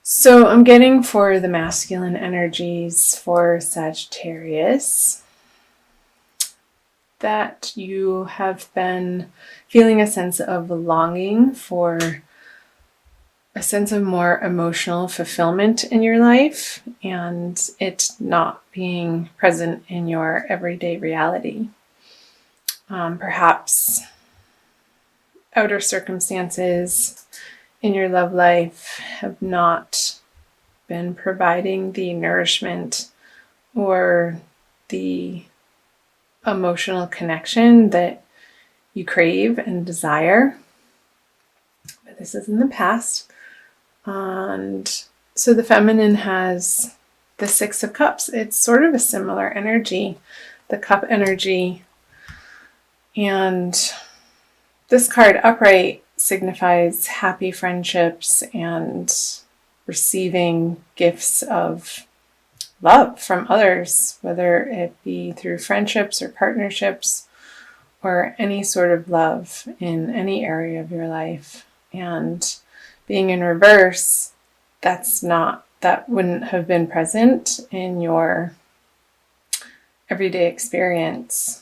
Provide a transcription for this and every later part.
So I'm getting for the masculine energies for Sagittarius that you have been feeling a sense of longing for a sense of more emotional fulfillment in your life and it not being present in your everyday reality. Perhaps outer circumstances in your love life have not been providing the nourishment or the emotional connection that you crave and desire. But this is in the past. And so the feminine has the Six of Cups. It's sort of a similar energy, the cup energy. And this card upright signifies happy friendships and receiving gifts of love from others, whether it be through friendships or partnerships or any sort of love in any area of your life. And being in reverse, that wouldn't have been present in your everyday experience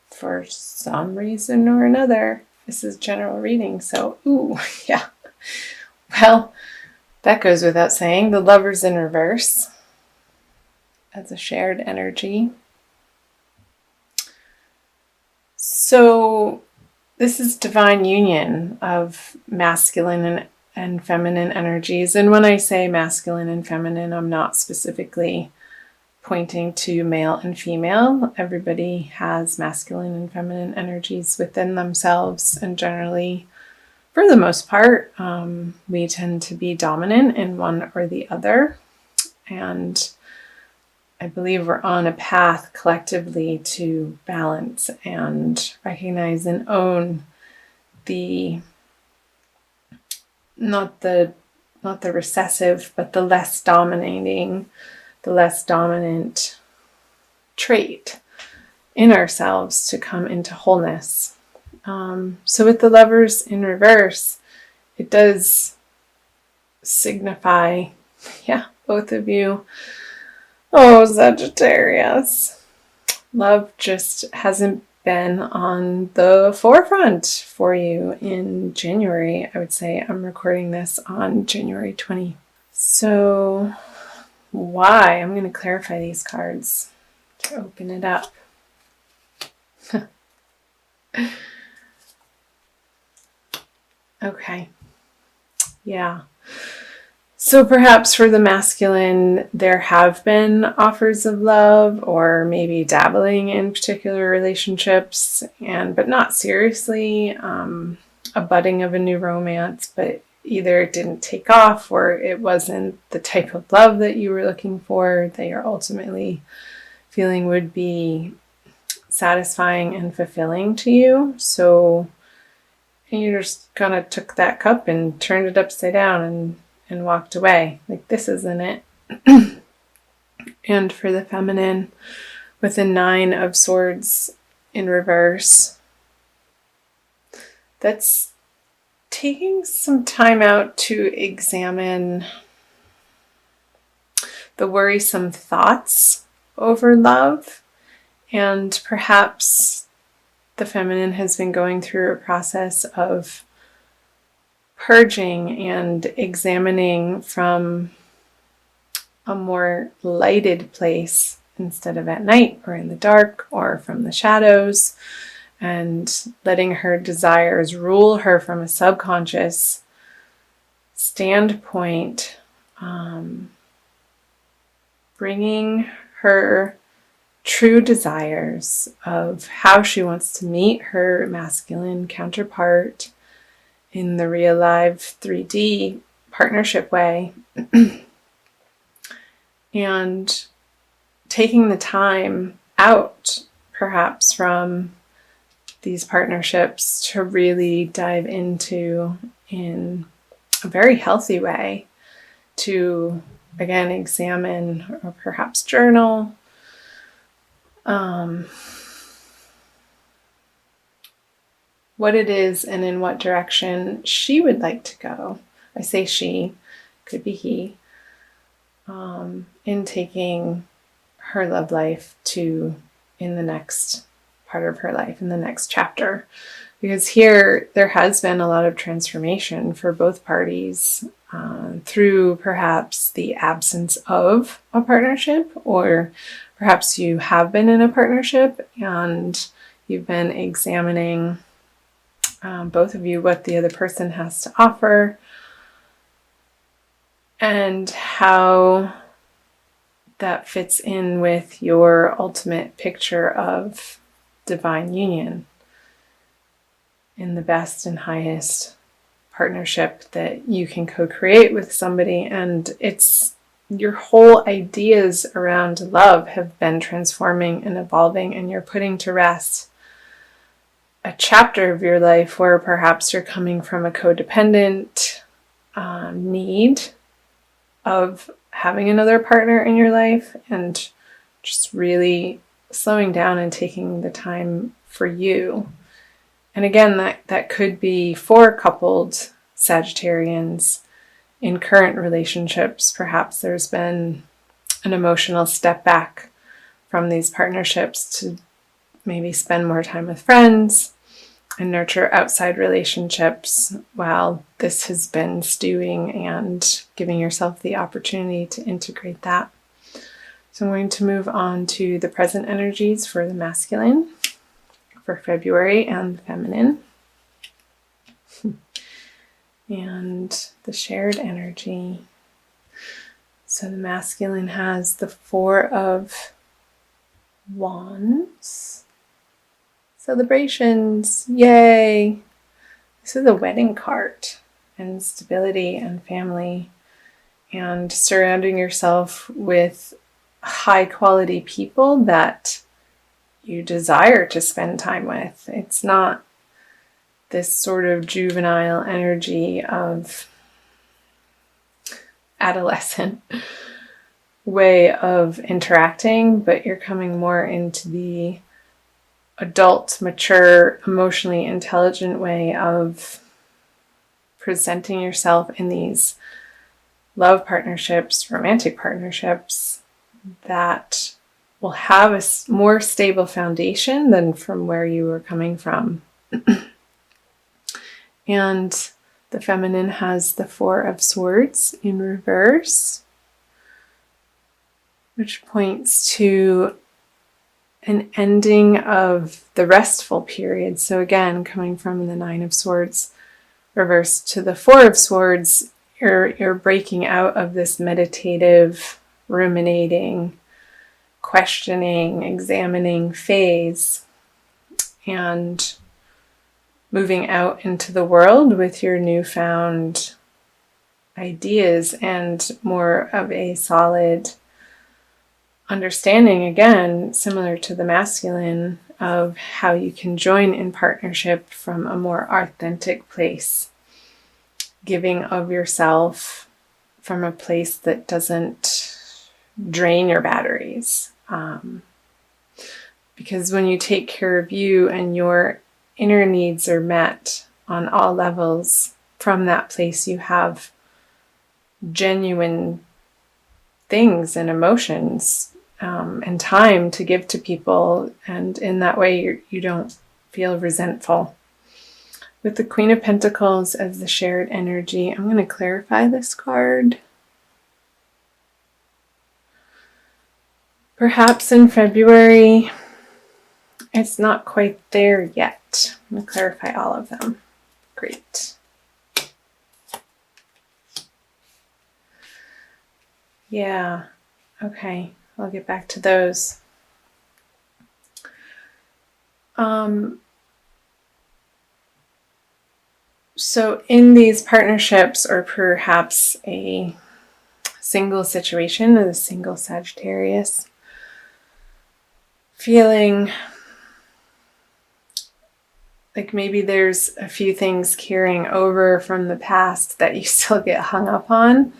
for some reason or another. This is general reading, so yeah. Well, that goes without saying. The Lover's in reverse as a shared energy. So this is divine union of masculine and feminine energies. And when I say masculine and feminine, I'm not specifically pointing to male and female. Everybody has masculine and feminine energies within themselves, and generally, for the most part, we tend to be dominant in one or the other. And I believe we're on a path collectively to balance and recognize and own the not the recessive, but the less dominating, the less dominant trait in ourselves to come into wholeness. So with the Lovers in reverse, it does signify, both of you. Oh, Sagittarius. Love just hasn't been on the forefront for you in January. I would say I'm recording this on January 20th. So why? I'm going to clarify these cards to open it up. Okay. Yeah. So perhaps for the masculine, there have been offers of love or maybe dabbling in particular relationships, but not seriously, a budding of a new romance, but either it didn't take off or it wasn't the type of love that you were looking for, that you're ultimately feeling would be satisfying and fulfilling to you. So you just kind of took that cup and turned it upside down and walked away. Like, this isn't it. And for the feminine, with a 9 of Swords in reverse, that's taking some time out to examine the worrisome thoughts over love. And perhaps the feminine has been going through a process of purging and examining from a more lighted place instead of at night or in the dark or from the shadows, and letting her desires rule her from a subconscious standpoint, bringing her true desires of how she wants to meet her masculine counterpart in the real live 3D partnership way, and taking the time out perhaps from these partnerships to really dive into in a very healthy way, to again examine or perhaps journal what it is and in what direction she would like to go. I say she, could be he, in taking her love life to in the next part of her life, in the next chapter. Because here there has been a lot of transformation for both parties through perhaps the absence of a partnership, or perhaps you have been in a partnership and you've been examining, both of you, what the other person has to offer and how that fits in with your ultimate picture of divine union in the best and highest partnership that you can co-create with somebody. And it's your whole ideas around love have been transforming and evolving, and you're putting to rest a chapter of your life where perhaps you're coming from a codependent need of having another partner in your life, and just really slowing down and taking the time for you. And again, that could be for coupled Sagittarians in current relationships. Perhaps there's been an emotional step back from these partnerships to maybe spend more time with friends and nurture outside relationships while this has been stewing, and giving yourself the opportunity to integrate that. So I'm going to move on to the present energies for the masculine for February and the feminine. And the shared energy. So the masculine has the Four of Wands. Celebrations, yay! This is a wedding card, and stability and family, and surrounding yourself with high quality people that you desire to spend time with. It's not this sort of juvenile energy of adolescent way of interacting, but you're coming more into the adult, mature, emotionally intelligent way of presenting yourself in these love partnerships, romantic partnerships that will have a more stable foundation than from where you were coming from. And the feminine has the Four of Swords in reverse, which points to an ending of the restful period. So again, coming from the Nine of Swords reversed to the Four of Swords, you're breaking out of this meditative, ruminating, questioning, examining phase, and moving out into the world with your newfound ideas and more of a solid understanding, again, similar to the masculine, of how you can join in partnership from a more authentic place, giving of yourself from a place that doesn't drain your batteries. Because when you take care of you and your inner needs are met on all levels, from that place you have genuine things and emotions and time to give to people, and in that way you don't feel resentful. With the Queen of Pentacles as the shared energy, I'm going to clarify this card. Perhaps in February, it's not quite there yet. I'm going to clarify all of them. Great. Yeah, okay, I'll get back to those. So in these partnerships, or perhaps a single situation, a single Sagittarius, feeling like maybe there's a few things carrying over from the past that you still get hung up on,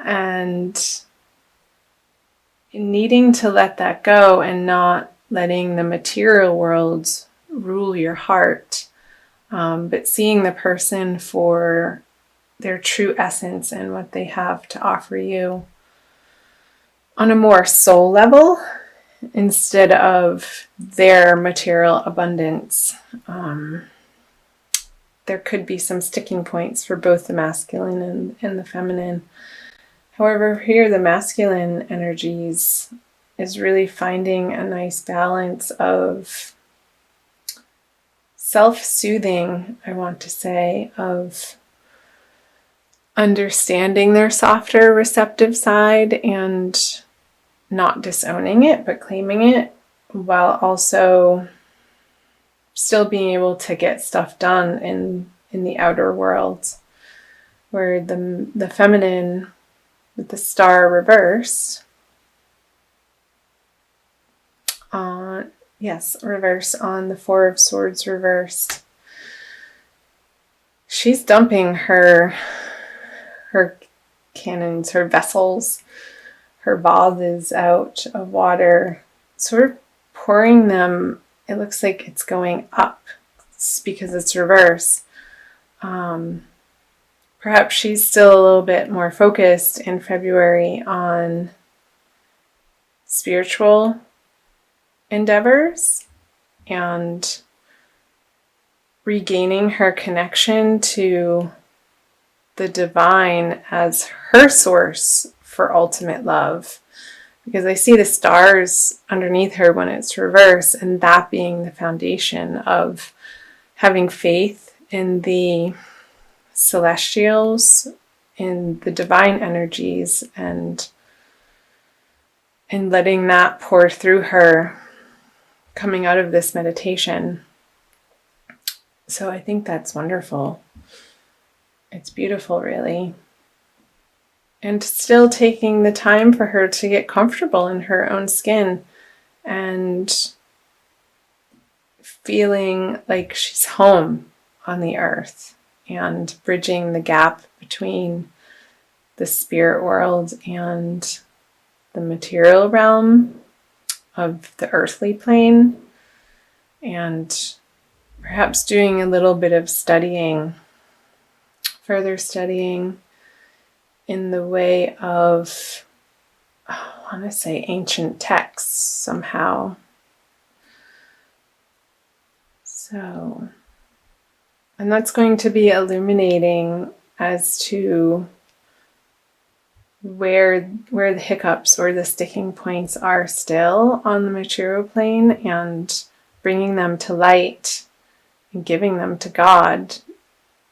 and needing to let that go and not letting the material world rule your heart, but seeing the person for their true essence and what they have to offer you. on a more soul level instead of their material abundance. There could be some sticking points for both the masculine and the feminine. However, here the masculine energies is really finding a nice balance of self-soothing, I want to say, of understanding their softer, receptive side and not disowning it, but claiming it, while also still being able to get stuff done in the outer world, where the feminine with the star reversed, reverse on the Four of Swords reversed. She's dumping her cannons, her vessels, her vases out of water, sort of pouring them. It looks like it's going up because it's reverse. Perhaps she's still a little bit more focused in February on spiritual endeavors and regaining her connection to the divine as her source for ultimate love. Because I see the stars underneath her when it's reverse, and that being the foundation of having faith in the celestials, in the divine energies, and letting that pour through her coming out of this meditation. So I think that's wonderful. It's beautiful, really. And still taking the time for her to get comfortable in her own skin and feeling like she's home on the earth and bridging the gap between the spirit world and the material realm of the earthly plane, and perhaps doing a little bit of further studying in the way of, I want to say, ancient texts somehow. So, and that's going to be illuminating as to where the hiccups or the sticking points are still on the material plane, and bringing them to light and giving them to God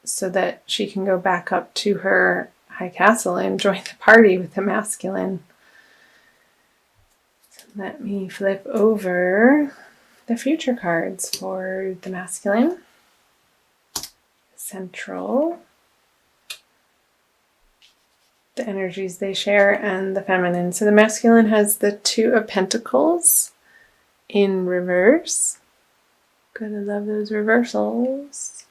so that she can go back up to her high castle and join the party with the masculine. So let me flip over the future cards for the masculine. Central, the energies they share, and the feminine. So the masculine has the Two of Pentacles in reverse. Gotta love those reversals.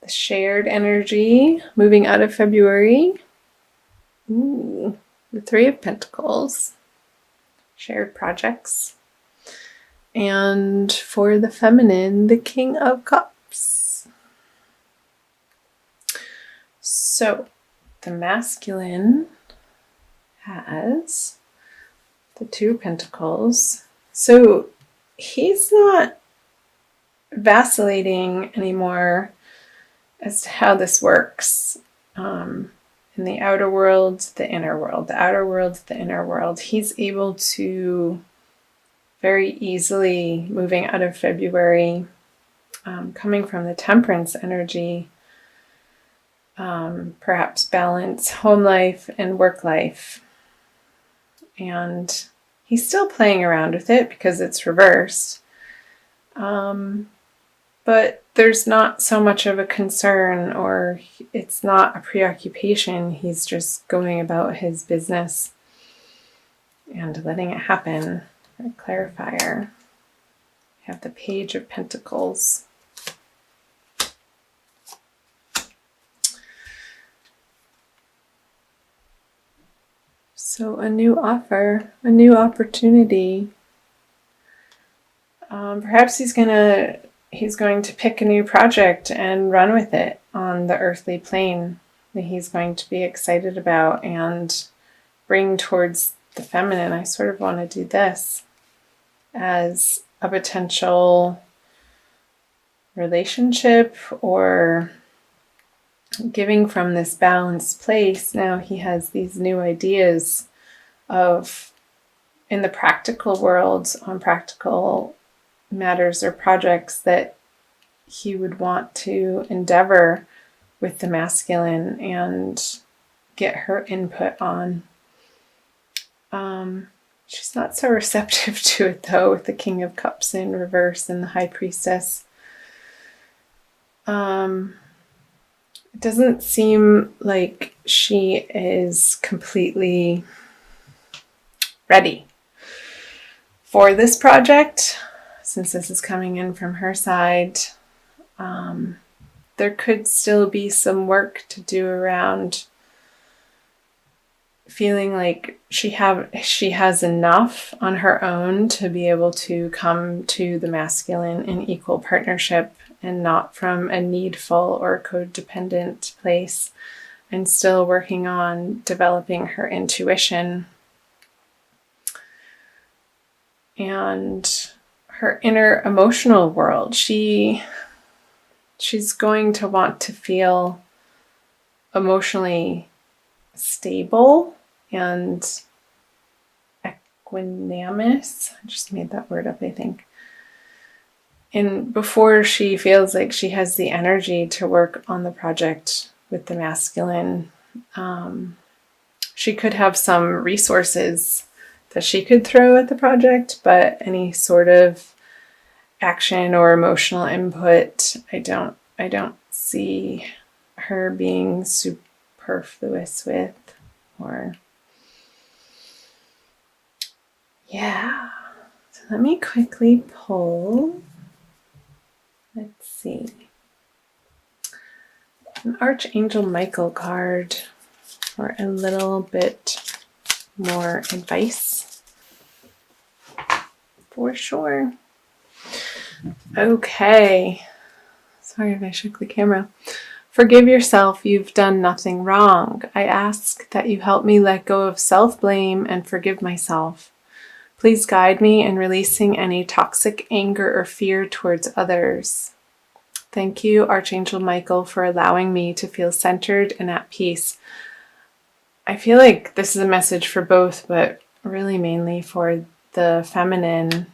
The shared energy moving out of February. Ooh, the Three of Pentacles. Shared projects. And for the feminine, the King of Cups. So the masculine has the Two of Pentacles. So he's not vacillating anymore as to how this works. In the outer world, the inner world, the outer world, the inner world. He's able to very easily, moving out of February, coming from the Temperance energy, perhaps balance home life and work life. And he's still playing around with it because it's reversed. But there's not so much of a concern, or it's not a preoccupation. He's just going about his business and letting it happen. A clarifier. We have the Page of Pentacles. So a new offer, a new opportunity. Perhaps he's going to pick a new project and run with it on the earthly plane that he's going to be excited about and bring towards the feminine, I sort of want to do this as a potential relationship or giving from this balanced place. Now he has these new ideas of, in the practical world, on practical matters or projects that he would want to endeavor with the masculine and get her input on. She's not so receptive to it, though, with the King of Cups in reverse and the High Priestess. It doesn't seem like she is completely ready for this project, since this is coming in from her side. There could still be some work to do around feeling like she has enough on her own to be able to come to the masculine in equal partnership and not from a needful or codependent place, and still working on developing her intuition and her inner emotional world. She's going to want to feel emotionally stable and equanimous. I just made that word up, I think. And before she feels like she has the energy to work on the project with the masculine, she could have some resources that she could throw at the project, but any sort of action or emotional input, I don't see her being superfluous with, or yeah. So let me quickly pull. Let's see. An Archangel Michael card for a little bit more advice. For sure. Okay. Sorry if I shook the camera. Forgive yourself, you've done nothing wrong. I ask that you help me let go of self-blame and forgive myself. Please guide me in releasing any toxic anger or fear towards others. Thank you, Archangel Michael, for allowing me to feel centered and at peace. I feel like this is a message for both, but really mainly for the feminine.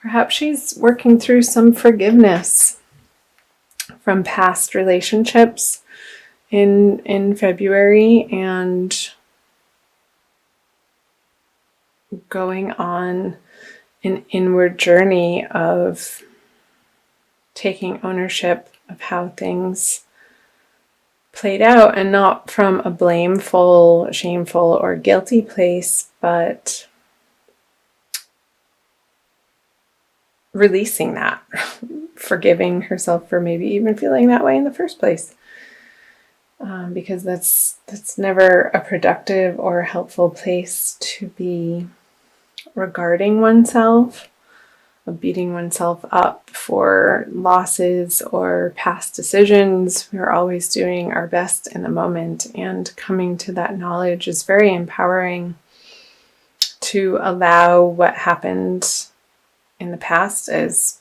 Perhaps she's working through some forgiveness from past relationships in February, and going on an inward journey of taking ownership of how things played out, and not from a blameful, shameful, or guilty place, but releasing that, forgiving herself for maybe even feeling that way in the first place. Because that's never a productive or helpful place to be regarding oneself, of beating oneself up for losses or past decisions. We're always doing our best in the moment, and coming to that knowledge is very empowering, to allow what happened in the past as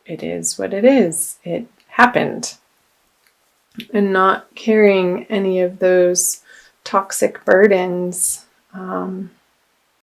it is what it is. It happened. And not carrying any of those toxic burdens